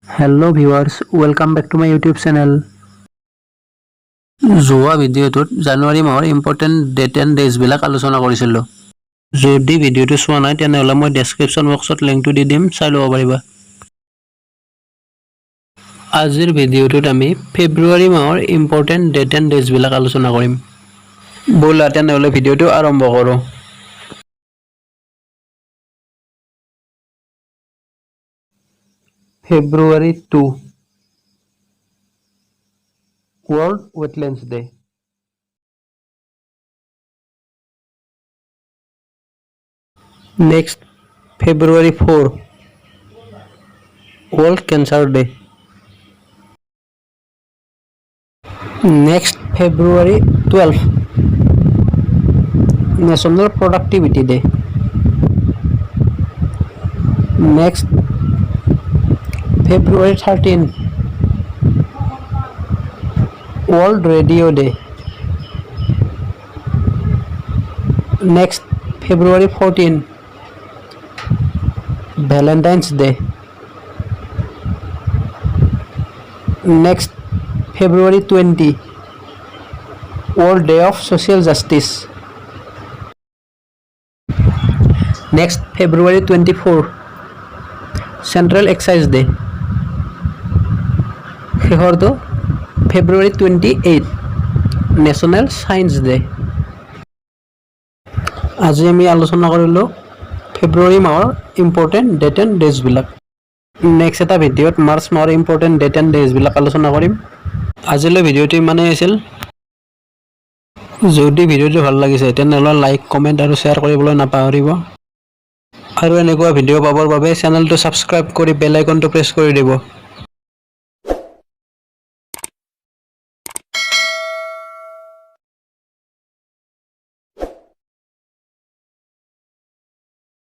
Hello viewers, welcome back to my YouTube channel. যোৱা ভিডিঅ'টোত জানুৱাৰী মাহৰ ইম্পৰ্টেণ্ট ডেট এণ্ড ডেজ বিলাক আলোচনা কৰিছিলোঁ। যদি ভিডিঅ'টো চোৱা নাই তেনেহ'লে মই ডেছক্ৰিপশ্যন বক্সত লিংকটো দি দিম, চাই ল'ব পাৰিবা। আজিৰ ভিডিঅ'টোত আমি ফেব্ৰুৱাৰী মাহৰ ইম্পৰ্টেণ্ট ডেট এণ্ড ডেজ বিলাক আলোচনা কৰিম। ব'লা তেনেহ'লে ভিডিঅ'টো আৰম্ভ কৰোঁ। ফেব্ৰুৱাৰী 2 World Wetlands Day. Next, February 4 World Cancer Day. Next, February 12 National Productivity Day. Next, February 13 World Radio Day. Next, February 14 Valentine's Day. Next, February 20 World Day of Social Justice. Next, February 24 Central Excise Day. শেষৰটো February 28 National Science Day. আজি আমি আলোচনা কৰিলোঁ ফেব্ৰুৱাৰী মাহৰ important date and days বিলাক। Next এটা ভিডিঅ'ত March মাহৰ ইম্পৰ্টেণ্ট ডেট এণ্ড ডেজ বিলাক আলোচনা কৰিম। আজিলৈ ভিডিঅ'টো ইমানেই আছিল। যদি ভিডিঅ'টো ভাল লাগিছে তেনেহ'লে লাইক, কমেণ্ট আৰু শ্বেয়াৰ কৰিবলৈ নাপাহৰিব। আৰু এনেকুৱা ভিডিঅ' পাবৰ বাবে চেনেলটো ছাবস্ক্ৰাইব কৰি বেল আইকনটো প্ৰেছ কৰি দিব।